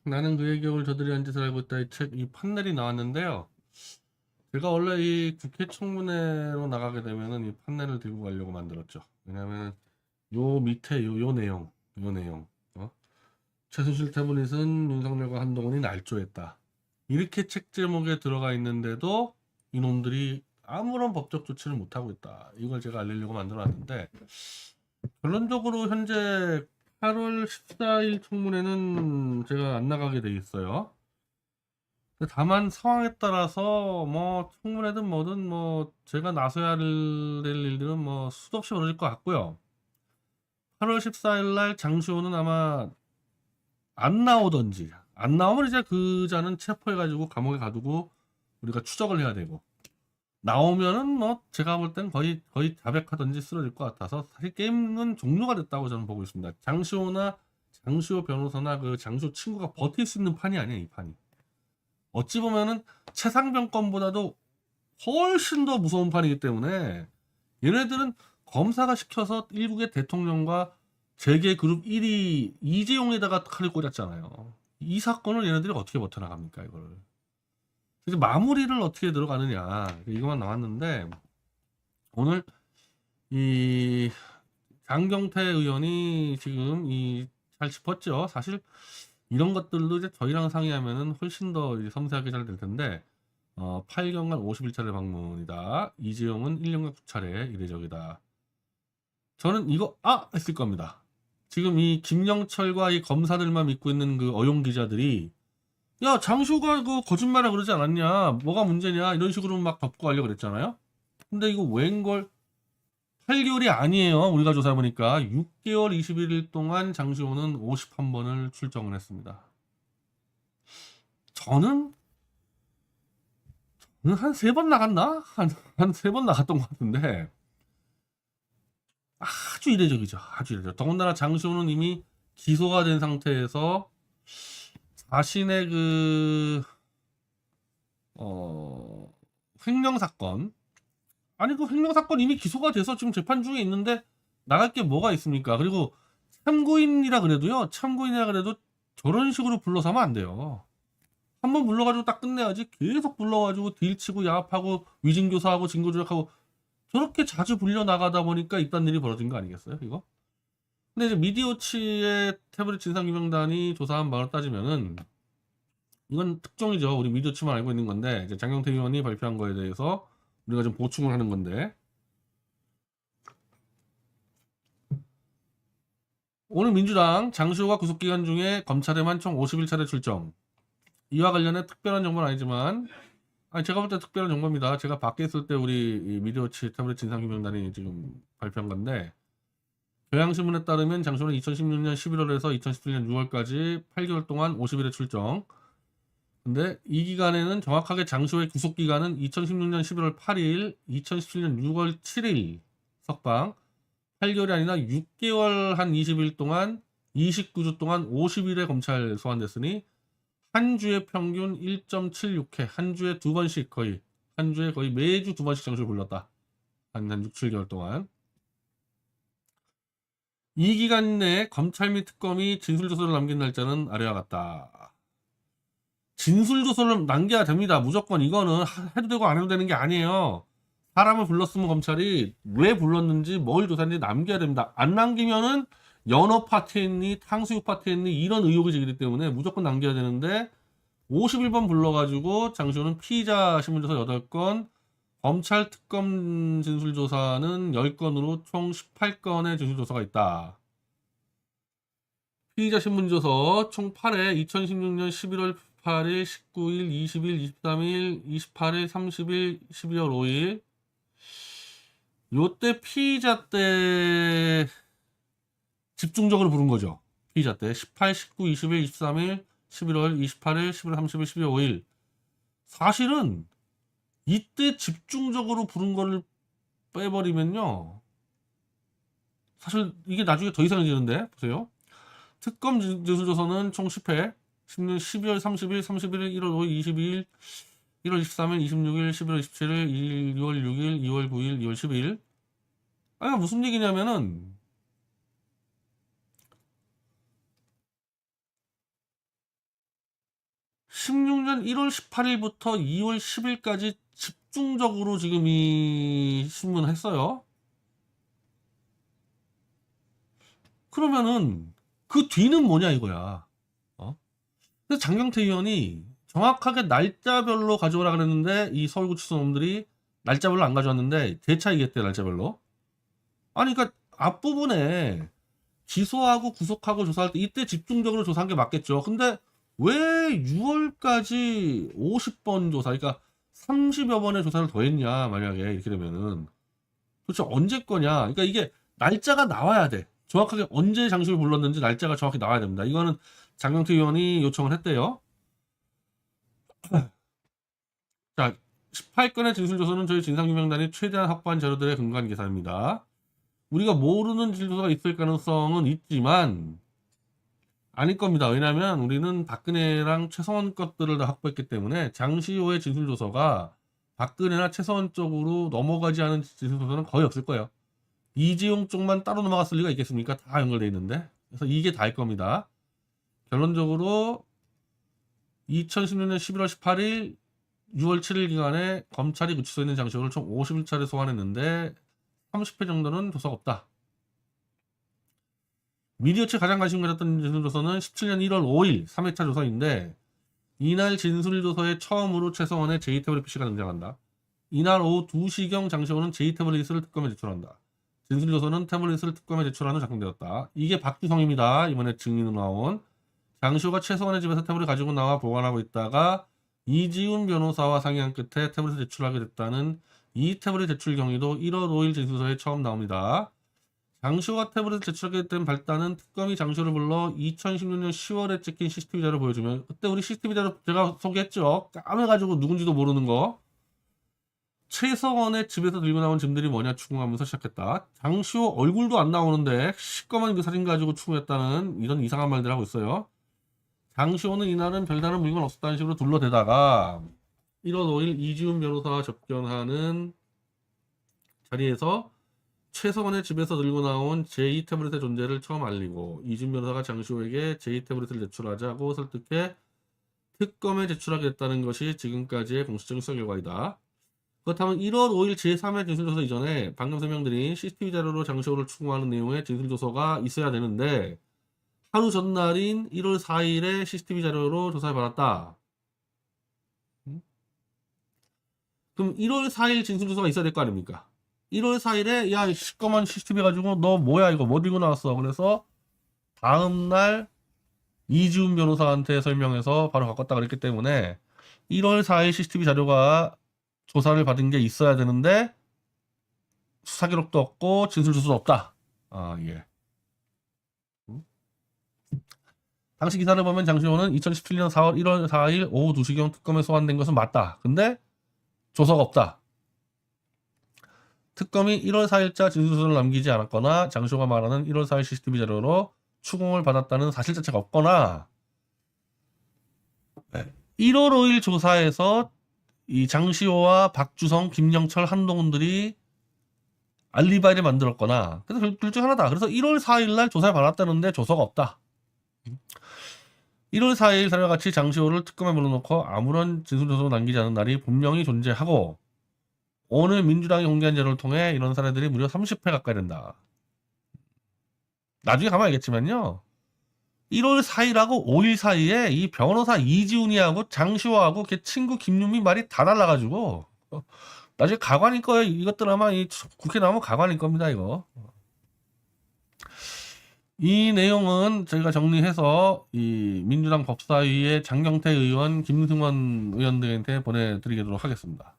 나는 그의 기억을 저들이 한 짓을 알고 있다. 이 판넬이 나왔는데요. 제가 원래 이 국회 청문회로 나가게 되면은 이 판넬을 들고 가려고 만들었죠. 왜냐면 요 밑에 요 내용. 최순실 태블릿은 윤석열과 한동훈이 날조했다. 이렇게 책 제목에 들어가 있는데도 이놈들이 아무런 법적 조치를 못하고 있다. 이걸 제가 알리려고 만들어놨는데, 결론적으로 현재 8월 14일 청문회는 제가 안 나가게 돼 있어요. 다만 상황에 따라서 뭐 청문회든 뭐든 뭐 제가 나서야 될 일들은 뭐 수도 없이 벌어질 것 같고요. 8월 14일 날 장시호는 아마 안 나오던지, 안 나오면 이제 그 자는 체포해가지고 감옥에 가두고 우리가 추적을 해야 되고, 나오면은 뭐 제가 볼 땐 거의 자백하던지 쓰러질 것 같아서 사실 게임은 종료가 됐다고 저는 보고 있습니다. 장시호 변호사나 그 장시호 친구가 버틸 수 있는 판이 아니에요, 이 판이. 어찌 보면은 최상병 건보다도 훨씬 더 무서운 판이기 때문에 얘네들은 검사가 시켜서 일국의 대통령과 재계 그룹 1위 이재용에다가 칼을 꽂았잖아요. 이 사건을 얘네들이 어떻게 버텨나갑니까, 이걸. 그래서 마무리를 어떻게 들어가느냐, 이것만 나왔는데, 오늘 이 장경태 의원이 지금 잘 짚었죠. 사실 이런 것들도 이제 저희랑 상의하면은 훨씬 더 이제 섬세하게 잘 될 텐데, 8년간 51차례 방문이다. 이재용은 1년간 9차례 이례적이다. 저는 이거 했을 겁니다. 지금 이 김영철과 이 검사들만 믿고 있는 그 어용 기자들이, 야, 장시호가 그 거짓말을 그러지 않았냐, 뭐가 문제냐, 이런 식으로 막 덮고 가려고 그랬잖아요. 근데 이거 웬걸 8개월이 아니에요. 우리가 조사해보니까 6개월 21일 동안 장시호는 51번을 출정을 했습니다. 저는 한 3번 나갔나? 한 3번 나갔던 것 같은데, 아주 이례적이죠. 아주 이례적. 더군다나 장시호는 이미 기소가 된 상태에서 자신의 어, 횡령사건, 아니, 그 횡령사건 이미 기소가 돼서 지금 재판 중에 있는데 나갈 게 뭐가 있습니까? 그리고 참고인이라 그래도 저런 식으로 불러서 하면 안 돼요. 한번 불러가지고 딱 끝내야지. 계속 불러가지고 딜치고 야합하고 위증교사하고 증거조작하고 저렇게 자주 불려 나가다 보니까 이딴 일이 벌어진 거 아니겠어요, 이거? 근데 이제 미디어치의 태블릿 진상규명단이 조사한 바로 따지면은 이건 특종이죠. 우리 미디어치만 알고 있는 건데, 이제 장경태 의원이 발표한 거에 대해서 우리가 좀 보충을 하는 건데, 오늘 민주당 장시호가 구속기간 중에 검찰에만 총 51차례 출정. 이와 관련해 특별한 정보는 아니지만, 아니, 제가 볼 때 특별한 정보입니다. 제가 밖에 있을 때 우리 이 미디어치 태블릿 진상규명단이 지금 발표한 건데, 경향신문에 따르면 장시호는 2016년 11월에서 2017년 6월까지 8개월 동안 50일에 출정. 근데 이 기간에는 정확하게 장시호의 구속 기간은 2016년 11월 8일, 2017년 6월 7일 석방, 8개월이 아니라 6개월 한 20일 동안 29주 동안 50일에 검찰 소환됐으니 한 주에 평균 1.76회, 한 주에 두 번씩 한 주에 거의 매주 두 번씩 장시호를 불렀다. 한 6, 7개월 동안. 이 기간 내에 검찰 및 특검이 진술조서를 남긴 날짜는 아래와 같다. 진술조서를 남겨야 됩니다. 무조건 이거는 해도 되고 안 해도 되는 게 아니에요. 사람을 불렀으면 검찰이 왜 불렀는지 뭘 조사했는지 남겨야 됩니다. 안 남기면은 연어 파티했니 탕수육 파티했니 이런 의혹이 제기되기 때문에 무조건 남겨야 되는데 51번 불러가지고 장시호는 피의자 신문조사 8건, 검찰 특검 진술조사는 10건으로 총 18건의 진술조사가 있다. 피의자 신문조서 총 8회 2016년 11월 8일, 19일, 20일, 23일, 28일, 30일, 12월 5일. 요때 피의자 때 집중적으로 부른 거죠. 피의자 때 18, 19, 20일, 23일, 11월 28일, 11월 30일, 12월 5일. 사실은 이때 집중적으로 부른 거를 빼버리면요. 사실 이게 나중에 더 이상해지는데 보세요. 특검 진술조서는 총 10회. 10년 12월 30일, 31일, 1월 5일, 22일, 1월 23일, 26일, 11월 27일, 2월 6일, 2월 9일, 2월 10일. 아니, 무슨 얘기냐면은, 16년 1월 18일부터 2월 10일까지 집중적으로 지금 이 신문을 했어요. 그러면은 그 뒤는 뭐냐 이거야. 그래서 장경태 의원이 정확하게 날짜별로 가져오라 그랬는데 이 서울구치소 놈들이 날짜별로 안 가져왔는데 대차이겠대 날짜별로. 아니 그러니까 앞부분에 기소하고 구속하고 조사할 때 이때 집중적으로 조사한 게 맞겠죠. 근데 왜 6월까지 50번 조사, 그러니까 30여 번의 조사를 더 했냐, 만약에 이렇게 되면은. 도대체 언제 거냐. 그러니까 이게 날짜가 나와야 돼. 정확하게 언제 장소를 불렀는지 날짜가 정확히 나와야 됩니다. 이거는 장경태 의원이 요청을 했대요. 자, 18건의 진술조서는 저희 진상규명단이 최대한 확보한 자료들에 근거한 계산입니다. 우리가 모르는 진술조서가 있을 가능성은 있지만 아닐 겁니다. 왜냐하면 우리는 박근혜랑 최성원 것들을 다 확보했기 때문에 장시호의 진술조서가 박근혜나 최성원 쪽으로 넘어가지 않은 진술조서는 거의 없을 거예요. 이재용 쪽만 따로 넘어갔을 리가 있겠습니까? 다 연결돼 있는데. 그래서 이게 다일 겁니다. 결론적으로 2016년 11월 18일 6월 7일 기간에 검찰이 구치소에 있는 장시호를 총 51차례 소환했는데 30회 정도는 조사가 없다. 미디어 측 가장 관심 가졌던 진술조서는 17년 1월 5일 3회차 조서인데 이날 진술조서에 처음으로 최성원의 제2태블릿 PC가 등장한다. 이날 오후 2시경 장시호는 제2태블릿을 특검에 제출한다. 진술조서는 태블릿을 특검에 제출한 후 작성되었다. 이게 박주성입니다. 이번에 증인으로 나온. 장시호가 최성원의 집에서 태블릿을 가지고 나와 보관하고 있다가 이지훈 변호사와 상의한 끝에 태블릿을 제출하게 됐다는 이 태블릿 제출 경위도 1월 5일 진술서에 처음 나옵니다. 장시호가 태블릿을 제출하게 된 발단은 특검이 장시호를 불러 2016년 10월에 찍힌 CCTV 자료를 보여주면 그때 우리 CCTV 자료 제가 소개했죠. 까매가지고 누군지도 모르는 거. 최성원의 집에서 들고 나온 짐들이 뭐냐 추궁하면서 시작했다. 장시호 얼굴도 안 나오는데 시꺼먼 그 사진 가지고 추궁했다는 이런 이상한 말들 하고 있어요. 장시호는 이날은 별다른 물건 없었다는 식으로 둘러대다가 1월 5일 이지훈 변호사와 접견하는 자리에서 최성원의 집에서 들고 나온 제2 태블릿의 존재를 처음 알리고 이지훈 변호사가 장시호에게 제2 태블릿을 제출하자고 설득해 특검에 제출하게 됐다는 것이 지금까지의 공식적인 수사 결과이다. 그렇다면 1월 5일 제3회 진술조서 이전에 방금 설명드린 CCTV 자료로 장시호를 추궁하는 내용의 진술조서가 있어야 되는데 하루 전날인 1월 4일에 CCTV 자료로 조사를 받았다. 그럼 1월 4일 진술조서가 있어야 될 거 아닙니까? 1월 4일에 야 시꺼먼 CCTV 가지고 너 뭐야 이거 뭐 들고 나왔어. 그래서 다음날 이지훈 변호사한테 설명해서 바로 바꿨다 그랬기 때문에 1월 4일 CCTV 자료가 조사를 받은 게 있어야 되는데 수사 기록도 없고 진술조서도 없다. 아 예. 당시 기사를 보면 장시호는 2017년 4월 1월 4일 오후 2시경 특검에 소환된 것은 맞다. 근데 조서가 없다. 특검이 1월 4일자 진술서를 남기지 않았거나 장시호가 말하는 1월 4일 CCTV 자료로 추궁을 받았다는 사실 자체가 없거나 1월 5일 조사에서 이 장시호와 박주성, 김영철, 한동훈들이 알리바이를 만들었거나 그래서 둘 중 하나다. 그래서 1월 4일 날 조사를 받았다는데 조서가 없다. 1월 4일 사례와 같이 장시호를 특검에 불러놓고 아무런 진술조서도 남기지 않은 날이 분명히 존재하고 오늘 민주당이 공개한 자료를 통해 이런 사례들이 무려 30회 가까이 된다. 나중에 가면 알겠지만요. 1월 4일하고 5일 사이에 이 변호사 이지훈이하고 장시호하고 걔 친구 김유미 말이 다 달라가지고 나중에 가관일 거예요. 이것들 아마 이 국회 나오면 가관일 겁니다. 이거. 이 내용은 저희가 정리해서 이 민주당 법사위의 장경태 의원, 김승원 의원 등한테 보내드리도록 하겠습니다.